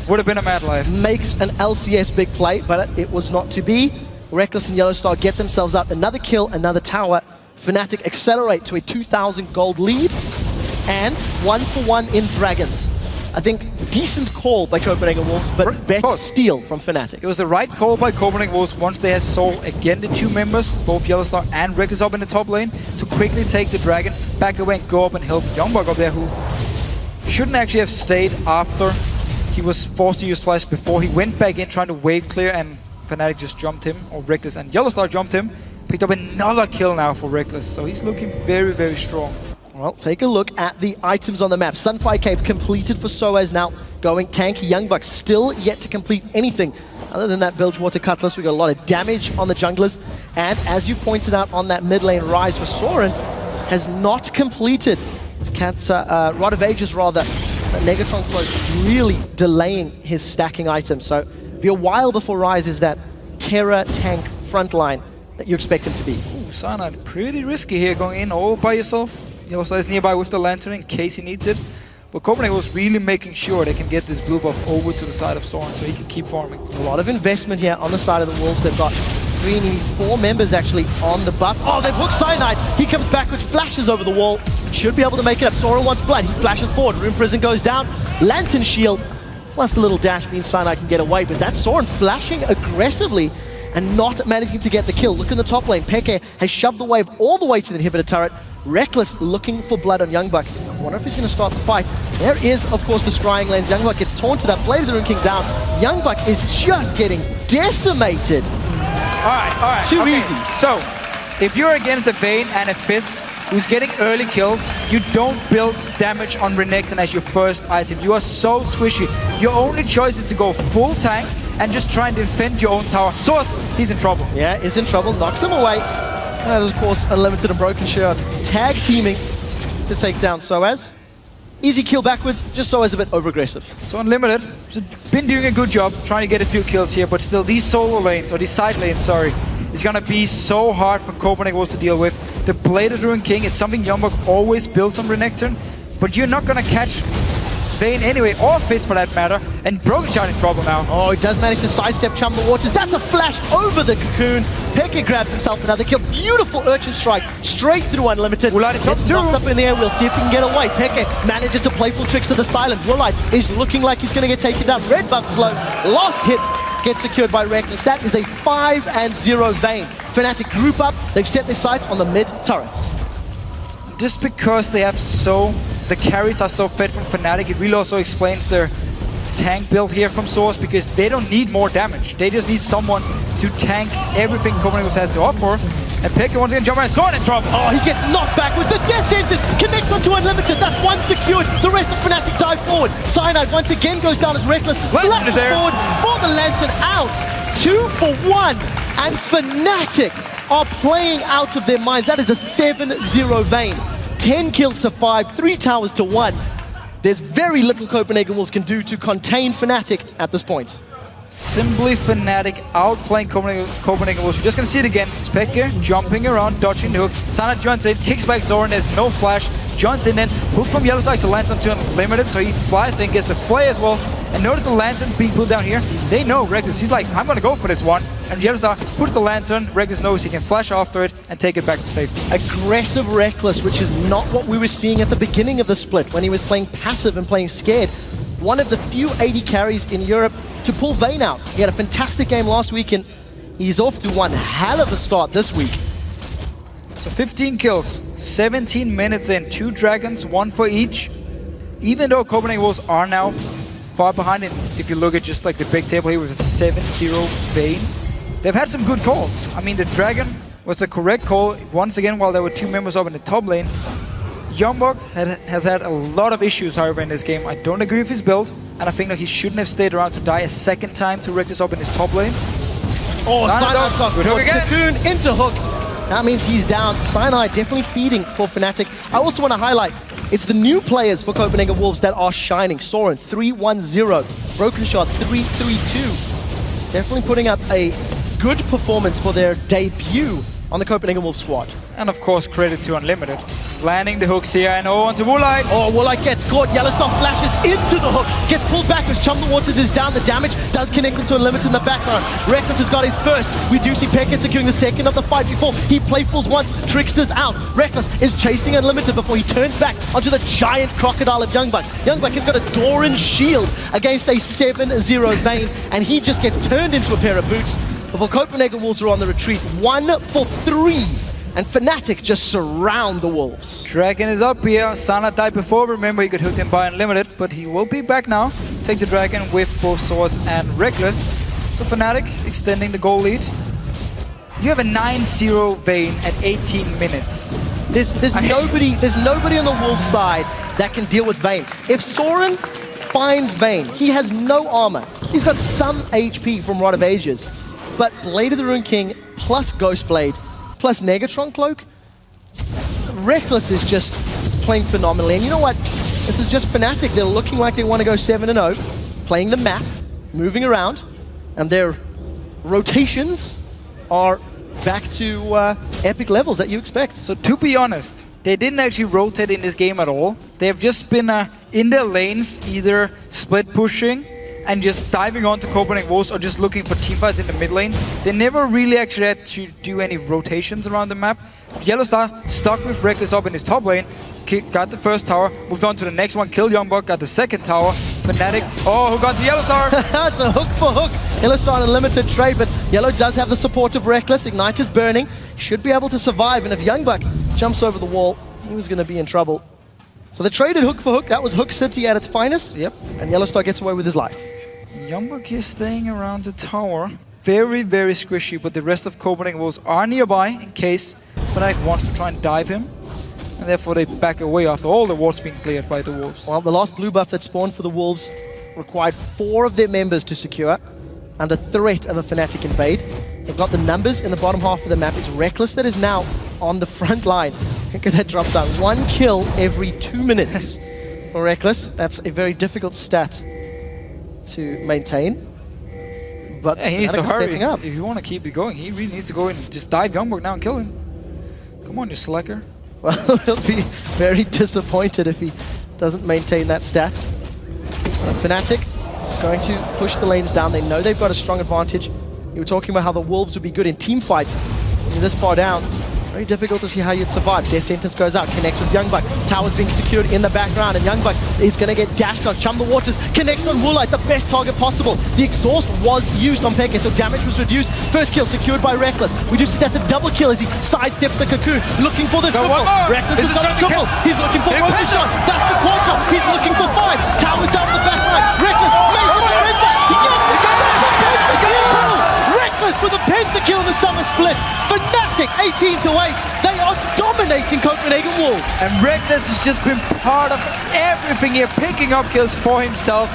would have been a mad life. Makes an LCS big play, but it was not to be. Reckless and Yellow Star get themselves up. Another kill, another tower. Fnatic accelerate to a 2,000 gold lead. And 1-for-1 in Dragons. I think decent call by Copenhagen Wolves, but better steal from Fnatic. It was the right call by Copenhagen Wolves once they had saw again the 2 members, both Yellow Star and Reckless up in the top lane, to quickly take the Dragon, back away and go up and help Youngbuck up there, who shouldn't actually have stayed after he was forced to use Flash before. He went back in trying to wave clear and Fnatic just jumped him, or Reckless and Yellow Star jumped him. Picked up another kill now for Reckless, so he's looking very, very strong. Well, take a look at the items on the map. Sunfire Cape completed for Soaz now, going tanky. Youngbuck still yet to complete anything other than that Bilgewater Cutlass. We got a lot of damage on the junglers. And as you pointed out on that mid lane Ryze for Soren, has not completed his Rod of Ages rather. Negatron Flow really delaying his stacking items. So it'll be a while before Ryze is that Terra tank frontline that you expect him to be. Ooh, Cyanide, pretty risky here, going in all by yourself. Yellow Star is nearby with the lantern in case he needs it. But Copenhagen was really making sure they can get this blue buff over to the side of Soren so he can keep farming. A lot of investment here on the side of the Wolves. They've got 4 members actually on the buff. Oh, they've hooked Cyanide. He comes back with flashes over the wall. Should be able to make it up. Soren wants blood. He flashes forward. Rune Prison goes down. Lantern shield. Plus the little dash means Cyanide can get away. But that's Soren flashing aggressively and not managing to get the kill. Look in the top lane. Peke has shoved the wave all the way to the inhibitor turret. Reckless looking for blood on Youngbuck. I wonder if he's going to start the fight. There is, of course, the scrying lens. Youngbuck gets taunted up. Blade of the Rune King down. Youngbuck is just getting decimated. All right. Too easy. So, if you're against a Vayne and a Fizz who's getting early kills, you don't build damage on Renekton as your first item. You are so squishy. Your only choice is to go full tank and just try and defend your own tower. Source, he's in trouble. Yeah, he's in trouble. Knocks him away. And of course, Unlimited and Broken Shard tag teaming to take down Soaz. Easy kill backwards, just Soaz a bit over-aggressive. So Unlimited has been doing a good job trying to get a few kills here, but still these solo lanes, or these side lanes, sorry, is going to be so hard for Copenhagen Wolves to deal with. The Blade of the Rune King, it's something Youngbuck always builds on Renekton, but you're not going to catch Vayne anyway, or Fizz for that matter, and Broken Shard in trouble now. Oh, he does manage to sidestep Chumble Waters. That's a flash over the cocoon. Peke grabs himself another kill. Beautiful Urchin Strike straight through Unlimited. Woolite gets knocked up in the air. We'll see if he can get away. Peke manages to playful tricks to the silent. Woolite is looking like he's going to get taken down. Red buff slow. Last hit gets secured by Reckless. That is a 5-0 Vayne. Fnatic group up. They've set their sights on the mid turrets. just because they have the carries are so fed from Fnatic, it really also explains their tank build here from Source, because they don't need more damage. They just need someone to tank everything Copenhagen has to offer. And Pekka once again jump around, Soren in trouble. Oh, he gets knocked back with the death sentence. Connects onto Unlimited. That's one secured. The rest of Fnatic dive forward. Cyanide once again goes down as Reckless. Flashes forward for the Lantern out. 2 for 1. And Fnatic are playing out of their minds. That is a 7-0 Vayne. 10 kills to 5, 3 towers to 1. There's very little Copenhagen Wolves can do to contain Fnatic at this point. Simply Fnatic outplaying Copenhagen Wolves. You're just gonna see it again. Specker jumping around, dodging the hook. Sana jumps in, kicks back Zoran, there's no flash. Jumps in then, hook from Yellowstar to Lantern to Unlimited, so he flies in, gets the flay as well. And notice the Lantern being pulled down here. They know Reckless, he's like, I'm gonna go for this one. And Yellowstar puts the Lantern, Reckless knows he can flash after it and take it back to safety. Aggressive Reckless, which is not what we were seeing at the beginning of the split, when he was playing passive and playing scared. One of the few AD carries in Europe to pull Vayne out. He had a fantastic game last week, and he's off to one hell of a start this week. So 15 kills, 17 minutes in, 2 Dragons, 1 for each. Even though Copenhagen Wolves are now far behind, and if you look at just like the big table here with a 7-0 Vayne, they've had some good calls. I mean, the Dragon was the correct call once again while there were 2 members up in the top lane. Youngbok has had a lot of issues, however, in this game. I don't agree with his build, and I think that he shouldn't have stayed around to die a second time to Reckless up in his top lane. Oh, Cyanide's got good hook again. Cocoon into hook. That means he's down. Cyanide definitely feeding for Fnatic. I also want to highlight, it's the new players for Copenhagen Wolves that are shining. Soren, 3-1-0. Broken Shot, 3-3-2. Definitely putting up a good performance for their debut on the Copenhagen Wolves squad. And of course, credit to Unlimited. Landing the hooks here, and onto Woolite. Oh, Woolite gets caught. Yellowstar flashes into the hook. Gets pulled back as Chum the Waters is down. The damage does connect into Unlimited in the background. Reckless has got his first. We do see Pekka securing the second of the fight before he playfuls once. Trickster's out. Reckless is chasing Unlimited before he turns back onto the giant crocodile of Youngbok. Youngbok has got a Doran shield against a 7-0 Vayne, and he just gets turned into a pair of boots. Before Copenhagen Wolves are on the retreat, 1 for 3. And Fnatic just surround the Wolves. Dragon is up here. Sana died before. Remember, he got hooked in by Unlimited, but he will be back now. Take the Dragon with both Source and Reckless. So Fnatic extending the goal lead. You have a 9-0 Vayne at 18 minutes. There's nobody on the Wolves side that can deal with Vayne. If Soren finds Vayne, he has no armor. He's got some HP from Rod of Ages. But Blade of the Rune King plus Ghost Blade plus Negatron Cloak, Reckless is just playing phenomenally. And you know what? This is just Fnatic. They're looking like they want to go 7-0, playing the map, moving around, and their rotations are back to epic levels that you expect. So to be honest, they didn't actually rotate in this game at all. They have just been in their lanes, either split pushing and just diving onto Copenhagen Wolves or just looking for teamfights in the mid lane. They never really actually had to do any rotations around the map. Yellowstar stuck with Reckless up in his top lane, got the first tower, moved on to the next one, killed Youngbok, got the second tower. Fnatic, oh, hook onto Yellowstar! It's a hook for hook. Yellowstar on a limited trade, but Yellow does have the support of Reckless. Ignite is burning, should be able to survive, and if Youngbok jumps over the wall, he was going to be in trouble. So they traded hook for hook. That was Hook City at its finest. Yep. And Yellowstar gets away with his life. Youngbok is staying around the tower. Very, very squishy, but the rest of Copenhagen Wolves are nearby in case Fnatic wants to try and dive him. And therefore they back away after all the wards being cleared by the Wolves. Well, the last blue buff that spawned for the Wolves required 4 of their members to secure under threat of a Fnatic invade. They've got the numbers in the bottom half of the map. It's Reckless that is now on the front line. Look at that drop down. 1 kill every 2 minutes for Reckless. That's a very difficult stat to maintain. But yeah, he needs to hurry. Up. If you want to keep it going, he really needs to go in and just dive Youngbok now and kill him. Come on, you slacker. Well, he'll be very disappointed if he doesn't maintain that stat. Fnatic going to push the lanes down. They know they've got a strong advantage. You were talking about how the Wolves would be good in team fights. When you're this far down, Very difficult to see how you'd survive. Their sentence goes out, connects with Youngbuck. Tower's being secured in the background, and Youngbuck is going to get dashed on. Chum the Waters connects on Woolite, the best target possible. The exhaust was used on Peke, so damage was reduced. First kill secured by Reckless. We do see that's a double kill as he sidesteps the Cocoon, looking for the triple. Reckless has got a triple. He's looking for Broken Shot. That's the quadra. He's looking for 5. Tower's down the back line. Reckless makes the penta. Reckless with a pentakill in the summer split. Fnatic 18-8. They are dominating Copenhagen Wolves. And Reckless has just been part of everything here, picking up kills for himself.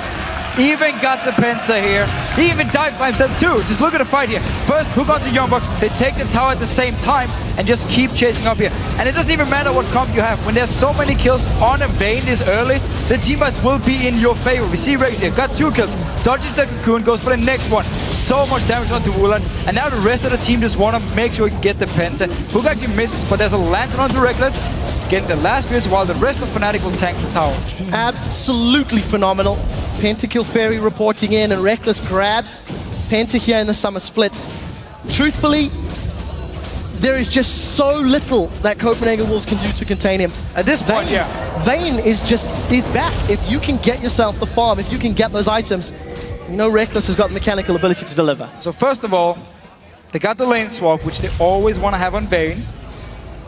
Even got the penta here. He even dived by himself too. Just look at the fight here. First hook onto Youngbuck. They take the tower at the same time and just keep chasing up here. And it doesn't even matter what comp you have. When there's so many kills on a Vayne this early, the team fights will be in your favor. We see Rex here, got 2 kills. Dodges the Cocoon, goes for the next one. So much damage onto Woolan. And now the rest of the team just want to make sure he can get the penta. Hook actually misses, but there's a lantern onto Reckless. He's getting the last spirits while the rest of Fnatic will tank the tower. Absolutely phenomenal. Pentakill Fairy reporting in, and Reckless grabs Penta here in the summer split. Truthfully, there is just so little that Copenhagen Wolves can do to contain him. At this point, Vayne is back. If you can get yourself the farm, if you can get those items, you know Reckless has got the mechanical ability to deliver. So first of all, they got the lane swap, which they always want to have on Vayne.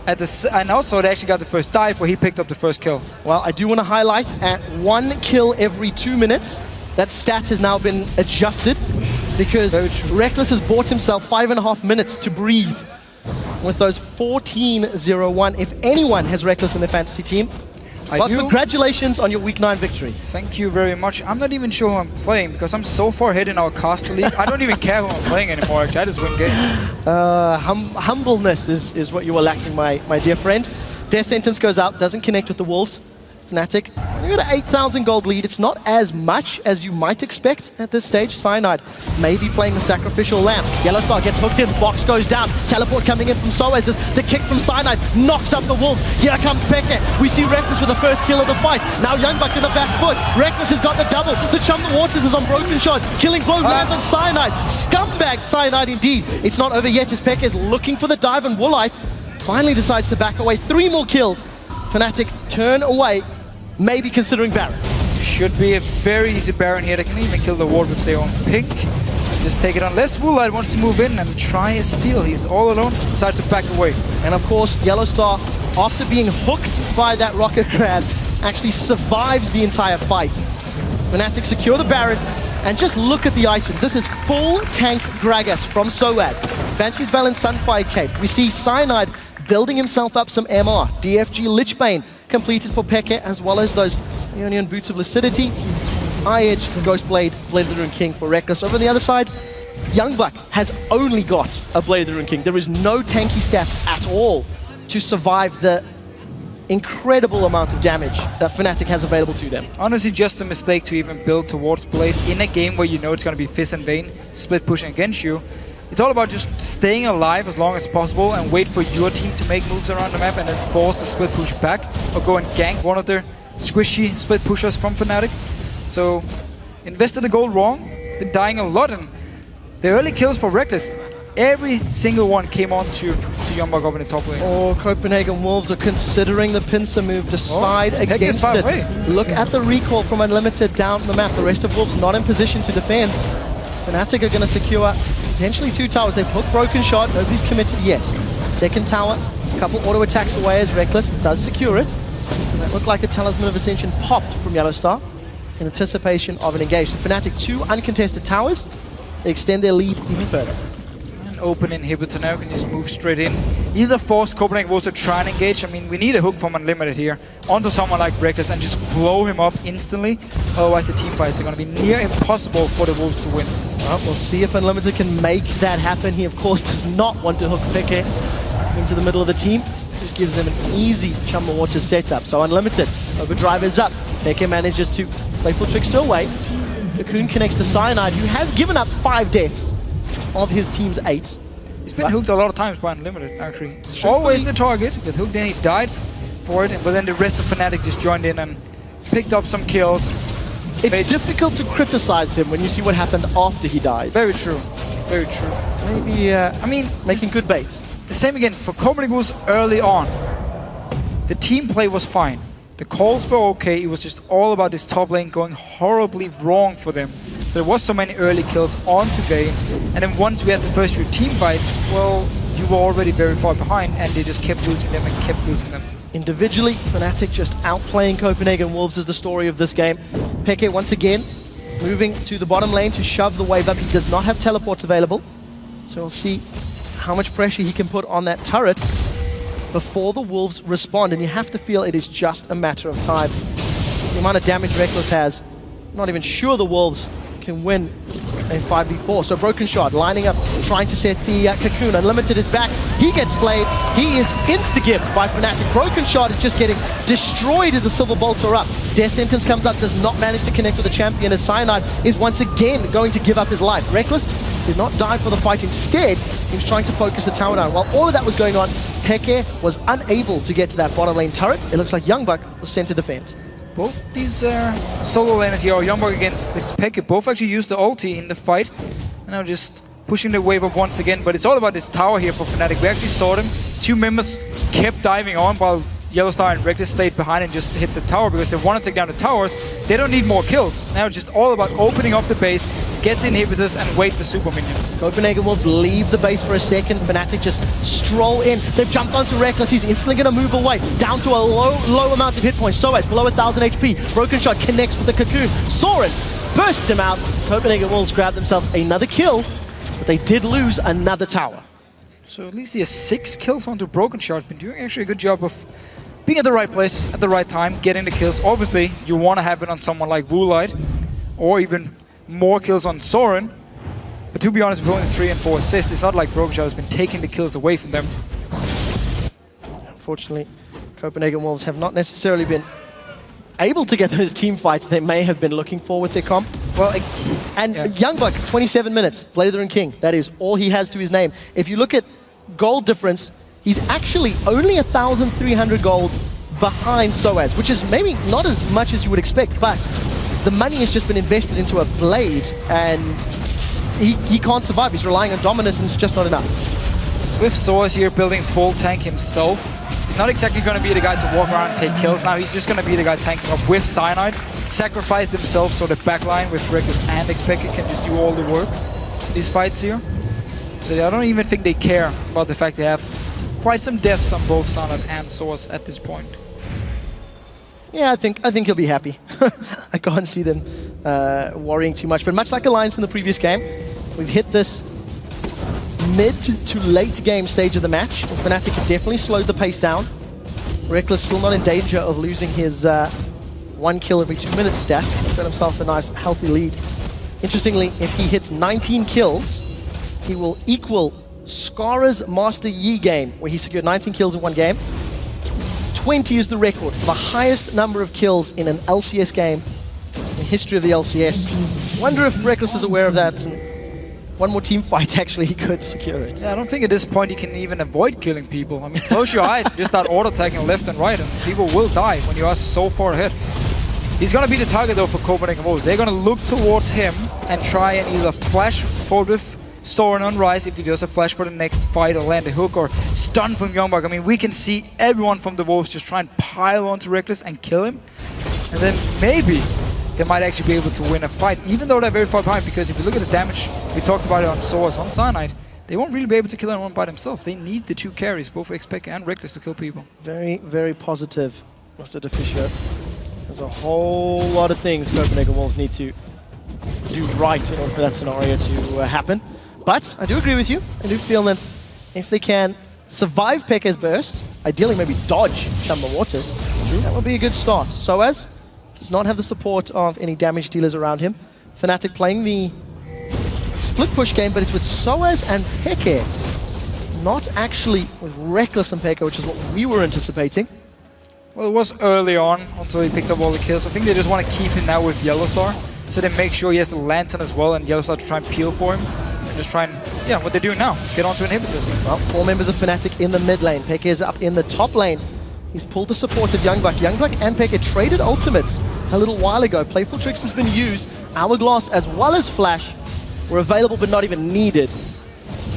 And also they actually got the first dive where he picked up the first kill. Well, I do want to highlight at 1 kill every 2 minutes, that stat has now been adjusted because Reckless has bought himself 5.5 minutes to breathe with those 14-0-1. If anyone has Reckless in their fantasy team, well, congratulations on your Week 9 victory. Thank you very much. I'm not even sure who I'm playing because I'm so far ahead in our caster league. I don't even care who I'm playing anymore, actually. I just win games. Humbleness is what you were lacking, my dear friend. Their sentence goes out, doesn't connect with the Wolves. Fnatic, you got an 8,000 gold lead. It's not as much as you might expect at this stage. Cyanide maybe playing the sacrificial lamb. Yellowstar gets hooked in, box goes down. Teleport coming in from Soaz. The kick from Cyanide knocks up the Wolves. Here comes Peke. We see Reckless with the first kill of the fight. Now Youngbuck in the back foot. Reckless has got the double. The Chum the Waters is on Broken Shot. Killing blow lands on Cyanide. Scumbag Cyanide indeed. It's not over yet as Peke is looking for the dive, and Woolite finally decides to back away. 3 more kills. Fnatic turn away. Maybe considering Baron. Should be a very easy Baron here. They can even kill the ward with their own pink. Just take it unless Woolite wants to move in and try a steal. He's all alone, decides to back away. And of course, Yellowstar, after being hooked by that rocket grab, actually survives the entire fight. Fnatic secure the Baron, and just look at the item. This is full tank Gragas from Soaz. Banshee's Valen Sunfire Cape. We see Cyanide building himself up some MR. DFG Lichbane completed for Peke, as well as those Ionian Boots of Lucidity. Eye-Edge, Ghostblade, Blade of the Rune King for Reckless. Over on the other side, Youngbuck has only got a Blade of the Rune King. There is no tanky stats at all to survive the incredible amount of damage that Fnatic has available to them. Honestly, just a mistake to even build towards Blade in a game where you know it's going to be Fizz and Vayne split pushing against you. It's all about just staying alive as long as possible and wait for your team to make moves around the map and then force the split push back or go and gank one of their squishy split pushers from Fnatic. So, invested the gold wrong, been dying a lot, and the early kills for Reckless, every single one came on to Youngbuck up in the top lane. Oh, Copenhagen Wolves are considering the pincer move, decide against it. Look at the recall from Unlimited down the map. The rest of Wolves not in position to defend. Fnatic are going to secure potentially 2 towers. They've hooked Broken Shot. Nobody's committed yet. Second tower, a couple auto attacks away as Reckless does secure it. And that looked like the Talisman of Ascension popped from Yellowstar in anticipation of an engage. So Fnatic 2 uncontested towers. They extend their lead even further. An open inhibitor now can just move straight in. Either force Copenhagen Wolves to try and engage. I mean, we need a hook from Unlimited here onto someone like Reckless and just blow him up instantly. Otherwise, the team fights are going to be near impossible for the Wolves to win. Well, we'll see if Unlimited can make that happen. He, of course, does not want to hook Peke into the middle of the team. Just gives them an easy Chum the Waters setup. So Unlimited, Overdrive is up. Peke manages to Playful Trickster away. Cocoon connects to Cyanide, who has given up 5 deaths of his team's 8. He's been hooked a lot of times by Unlimited, actually. Always the target, but hooked in, he died for it, but then the rest of Fnatic just joined in and picked up some kills. It's difficult to criticize him when you see what happened after he dies. Very true. Very true. Maybe, I mean, making good bait. the same again for Copenhagen Wolves early on. The team play was fine. The calls were okay. It was just all about this top lane going horribly wrong for them. So there was so many early kills onto Vayne. And then once we had the first few team fights, well, you were already very far behind, and they just kept losing them and kept losing them. Individually, Fnatic just outplaying Copenhagen Wolves is the story of this game. Peke once again moving to the bottom lane to shove the wave up. He does not have teleports available, so we'll see how much pressure he can put on that turret before the Wolves respond, and you have to feel it is just a matter of time. The amount of damage Rekkles has, I'm not even sure the Wolves can win a 5v4. So Broken Shot lining up, trying to set the Cocoon. Unlimited is back. He gets played. He is insta-gipped by Fnatic. Broken Shot is just getting destroyed as the Silver Bolts are up. Death Sentence comes up, does not manage to connect with the champion as Cyanide is once again going to give up his life. Rekkles did not die for the fight. Instead, he was trying to focus the tower down. While all of that was going on, Peke was unable to get to that bottom lane turret. It looks like Youngbuck was sent to defend. Both these solo laners here, or Youngbuck against Peke, both actually used the ulti in the fight. And now just pushing the wave up once again. But it's all about this tower here for Fnatic. We actually saw them. Two members kept diving on while Yellowstar and Rekkles stayed behind and just hit the tower because they want to take down the towers. They don't need more kills. Now it's just all about opening up the base, get the inhibitors, and wait for super minions. Copenhagen Wolves leave the base for a second. Fnatic just stroll in. They've jumped onto Rekkles. He's instantly going to move away. Down to a low amount of hit points. Soaz below 1,000 HP. Broken Shot connects with the Cocoon. Soren bursts him out. Copenhagen Wolves grab themselves another kill, but they did lose another tower. So at least he has 6 kills onto Broken Shot. Been doing actually a good job of being at the right place, at the right time, getting the kills. Obviously, you want to have it on someone like Woolite, or even more kills on Soren. But to be honest, with only 3 and 4 assists, it's not like Broken Shot has been taking the kills away from them. Unfortunately, Copenhagen Wolves have not necessarily been able to get those team fights they may have been looking for with their comp. Well, and yeah. Youngbuck, 27 minutes, Blazer and King. That is all he has to his name. If you look at gold difference, he's actually only 1,300 gold behind Soaz, which is maybe not as much as you would expect, but the money has just been invested into a blade, and he can't survive. He's relying on dominance, and it's just not enough. With Soaz here building full tank himself, he's not exactly going to be the guy to walk around and take kills. Now he's just going to be the guy tanking up with Cyanide, sacrifice themselves so the backline with Rekkles and Xpeke can just do all the work in these fights here. So I don't even think they care about the fact they have quite some deaths on both Cyanide and Soaz at this point. Yeah, I think he'll be happy. I can't see them worrying too much. But much like Alliance in the previous game, we've hit this mid to late game stage of the match. Fnatic have definitely slowed the pace down. Rekkles still not in danger of losing his 1 kill every 2 minutes stat. He's got himself a nice healthy lead. Interestingly, if he hits 19 kills, he will equal Skara's Master Yi game, where he secured 19 kills in 1 game. 20 is the record, the highest number of kills in an LCS game in the history of the LCS. Wonder if Rekkles is aware of that, and one more team fight actually he could secure it. Yeah, I don't think at this point he can even avoid killing people. I mean, close your eyes and just start auto-attacking left and right, and people will die when you are so far ahead. He's going to be the target though for Copenhagen Wolves. They're going to look towards him and try and either flash forward with Soren on Rise if he does a flash for the next fight, or land a hook, or stun from Youngbuck. I mean, we can see everyone from the Wolves just try and pile onto Rekkles and kill him. And then maybe they might actually be able to win a fight, even though they're very far behind, because if you look at the damage, we talked about it on Soaz, on Cyanide, they won't really be able to kill anyone by themselves. They need the 2 carries, both Xpeke and Rekkles, to kill people. Very, very positive, Mr. Deficio. There's a whole lot of things Copenhagen Wolves need to do right in order for that scenario to happen. But I do agree with you. I do feel that if they can survive Peke's burst, ideally maybe dodge Chamber Waters, that would be a good start. Soaz does not have the support of any damage dealers around him. Fnatic playing the split push game, but it's with Soaz and Peke, not actually with Rekkles and Peke, which is what we were anticipating. Well, it was early on until he picked up all the kills. I think they just want to keep him now with Yellowstar, so they make sure he has the Lantern as well, and Yellowstar to try and peel for him. Just try and, yeah, what they're doing now, get onto inhibitors. Well, 4 members of Fnatic in the mid lane. Peke is up in the top lane. He's pulled the support of Youngbuck. Youngbuck and Peke traded ultimates a little while ago. Playful Tricks has been used. Hourglass as well as Flash were available but not even needed.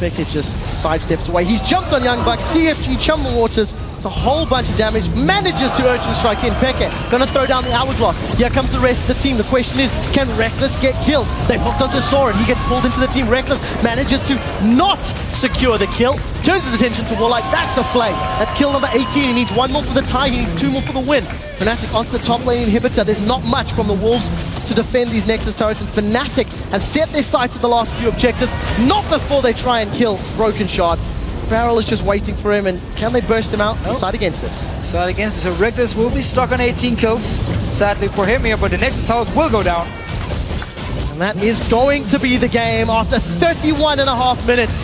Beckett just sidesteps away. He's jumped on Young Buck. DFG, Chumble Waters. It's a whole bunch of damage. Manages to Urgent Strike in. Beckett gonna throw down the Hourglass. Here comes the rest of the team. The question is, can Reckless get killed? They hooked onto Soren. He gets pulled into the team. Reckless manages to not secure the kill. Turns his attention to Warlike. That's a flame. That's kill number 18. He needs 1 more for the tie. He needs 2 more for the win. Fnatic onto the top lane inhibitor. There's not much from the Wolves to defend these Nexus turrets, and Fnatic have set their sights at the last few objectives, not before they try and kill Broken Shard. Farrell is just waiting for him, and can they burst him out? Nope. Side against it. Side against it, so Reckless will be stuck on 18 kills, sadly for him here, but the Nexus towers will go down. And that is going to be the game after 31.5 minutes.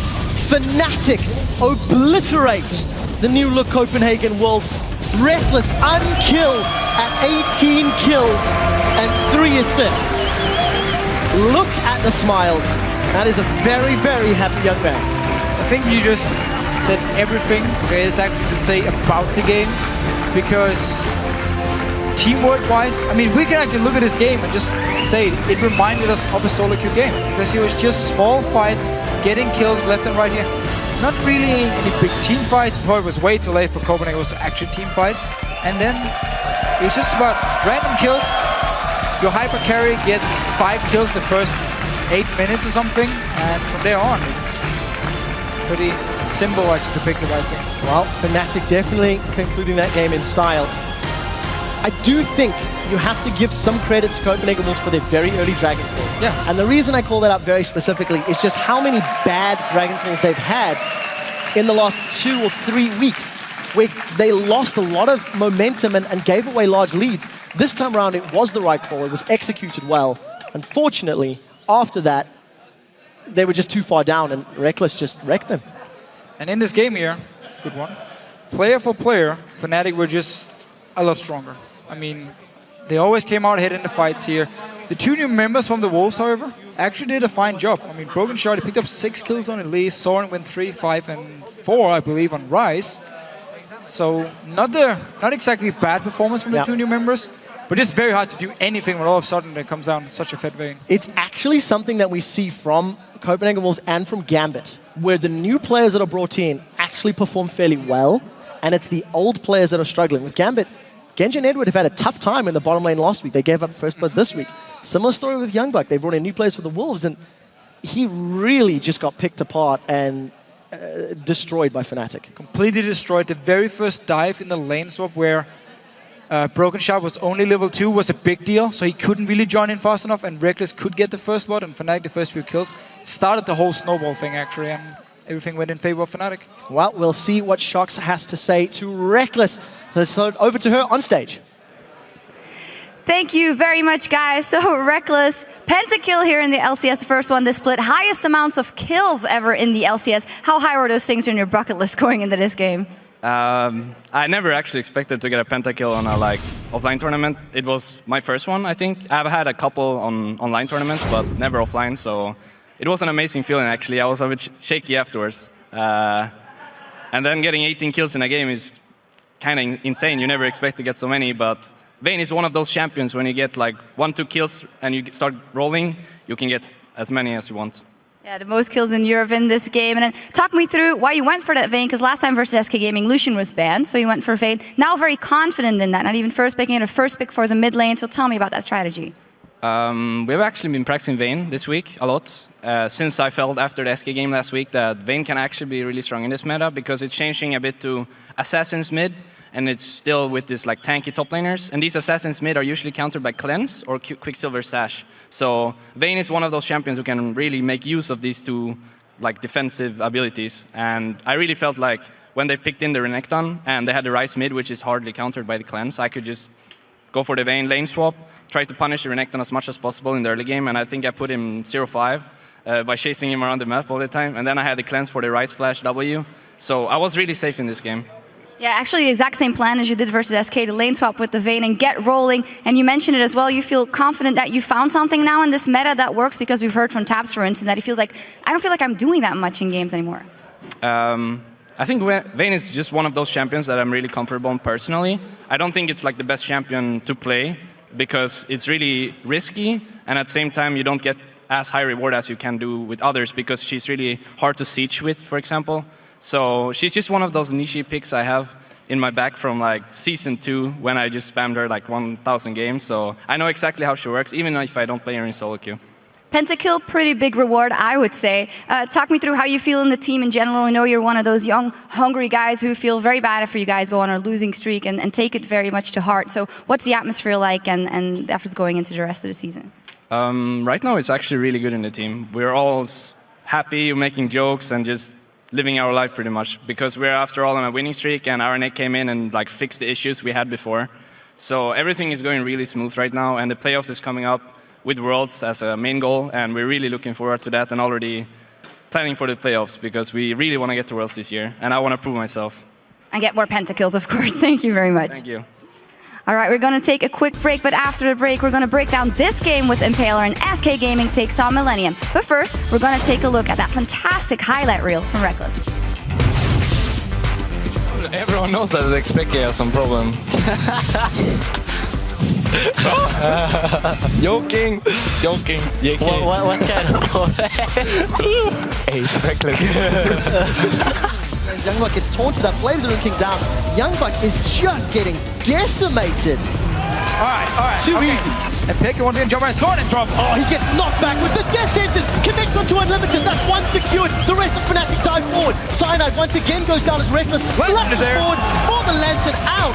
Fnatic obliterates the new look Copenhagen Wolves. Reckless unkilled at 18 kills and 3 assists. Look at the smiles. That is a very, very happy young man. I think you just said everything there is actually to say about the game, because teamwork-wise, I mean, we can actually look at this game and just say it reminded us of a solo queue game, because it was just small fights, getting kills left and right here. Not really any big team fights, before it was way too late for Copenhagen to actually team fight. And then it's just about random kills. Your hyper carry gets 5 kills the first 8 minutes or something, and from there on, it's pretty simple actually to pick the right things. Well, Fnatic definitely concluding that game in style. I do think you have to give some credit to Copenhagen Wolves for their very early Dragon Call. Yeah. And the reason I call that out very specifically is just how many bad Dragon Calls they've had in the last 2 or 3 weeks, where they lost a lot of momentum and gave away large leads. This time around, it was the right call. It was executed well. Unfortunately, after that, they were just too far down, and Reckless just wrecked them. And in this game here, good one, player for player, Fnatic were just a lot stronger. I mean, they always came out ahead in the fights here. The 2 new members from the Wolves, however, actually did a fine job. I mean, Broken Shard picked up 6 kills on Elise, Soren went 3, 5, and 4, I believe, on Rise. So not exactly bad performance from the 2 new members, but it's very hard to do anything when all of a sudden it comes down such a fed vein. It's actually something that we see from Copenhagen Wolves and from Gambit, where the new players that are brought in actually perform fairly well, and it's the old players that are struggling. With Gambit, Genji and Edward have had a tough time in the bottom lane last week. They gave up first blood this week. Similar story with Youngbuck. They brought in new players for the Wolves, and he really just got picked apart and destroyed by Fnatic. Completely destroyed. The very first dive in the lane swap where Broken Shard was only level 2 was a big deal, so he couldn't really join in fast enough, and Reckless could get the first blood, and Fnatic the first few kills. Started the whole snowball thing, actually, and everything went in favor of Fnatic. Well, we'll see what Shox has to say to Reckless. Let's throw it over to her on stage. Thank you very much, guys. So Reckless, pentakill here in the LCS, the first one this split. Highest amounts of kills ever in the LCS. How high were those things on your bucket list going into this game? I never actually expected to get a pentakill on a offline tournament. It was my first one, I think. I've had a couple on online tournaments, but never offline, so it was an amazing feeling, actually. I was a bit shaky afterwards. And then getting 18 kills in a game is kind of insane. You never expect to get so many, but Vayne is one of those champions. When you get 1-2 kills and you start rolling, you can get as many as you want. Yeah, the most kills in Europe in this game. And then talk me through why you went for that Vayne, because last time versus SK Gaming, Lucian was banned, so you went for Vayne. Now very confident in that, not even first picking it, a first pick for the mid lane. So tell me about that strategy. We've actually been practicing Vayne this week a lot, since I felt after the SK game last week that Vayne can actually be really strong in this meta, because it's changing a bit to Assassins mid, and it's still with this tanky top laners. And these Assassins mid are usually countered by Cleanse or Quicksilver Sash. So Vayne is one of those champions who can really make use of these 2 defensive abilities. And I really felt like when they picked in the Renekton and they had the Ryze mid, which is hardly countered by the Cleanse, I could just go for the Vayne lane swap, try to punish the Renekton as much as possible in the early game. And I think I put him 0-5 by chasing him around the map all the time. And then I had the Cleanse for the Ryze Flash W. So I was really safe in this game. Yeah, actually the exact same plan as you did versus SK, the lane swap with the Vayne and get rolling. And you mentioned it as well, you feel confident that you found something now in this meta that works, because we've heard from Tabs, for instance, that he feels like, I don't feel like I'm doing that much in games anymore. I think Vayne is just one of those champions that I'm really comfortable in personally. I don't think it's the best champion to play, because it's really risky, and at the same time you don't get as high reward as you can do with others because she's really hard to siege with, for example. So she's just one of those niche picks I have in my back from like season 2 when I just spammed her like 1,000 games. So I know exactly how she works, even if I don't play her in solo queue. Pentakill, pretty big reward, I would say. Talk me through how you feel in the team in general. I know you're one of those young, hungry guys who feel very bad if you guys go on a losing streak and take it very much to heart. So what's the atmosphere like and efforts going into the rest of the season? Right now, it's actually really good in the team. We're all happy, making jokes, and just living our life pretty much because we're after all on a winning streak, and RNA came in and like fixed the issues we had before. So everything is going really smooth right now, and the playoffs is coming up with Worlds as a main goal, and we're really looking forward to that and already planning for the playoffs because we really want to get to Worlds this year, and I want to prove myself. And get more pentakills, of course. Thank you very much. Thank you. All right, we're going to take a quick break, but after the break, we're going to break down this game with Impaler and SK Gaming takes on Millennium. But first, we're going to take a look at that fantastic highlight reel from Reckless. Everyone knows that the XPK has some problem. Joking. What kind of problem? Hey, it's Reckless. Youngbuck gets taunted up, Flame of the Rune King down. Youngbuck is just getting decimated. All right. Too easy. And Pick once again, jump around, sword and drop. Oh, he gets knocked back with the death sentence. Connects onto Unlimited. That's one secured. The rest of Fnatic dive forward. Cyanide once again goes down as Reckless. Flashes forward for the Lantern out.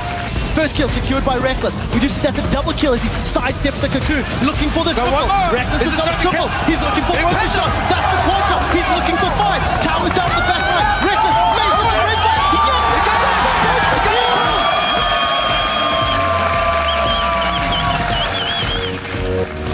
First kill secured by Reckless. We do see that's a double kill as he sidesteps the Cocoon. Looking for the triple. Reckless has got a triple. He's looking for one shot. That's the quad shot. He's looking for 5. Towers down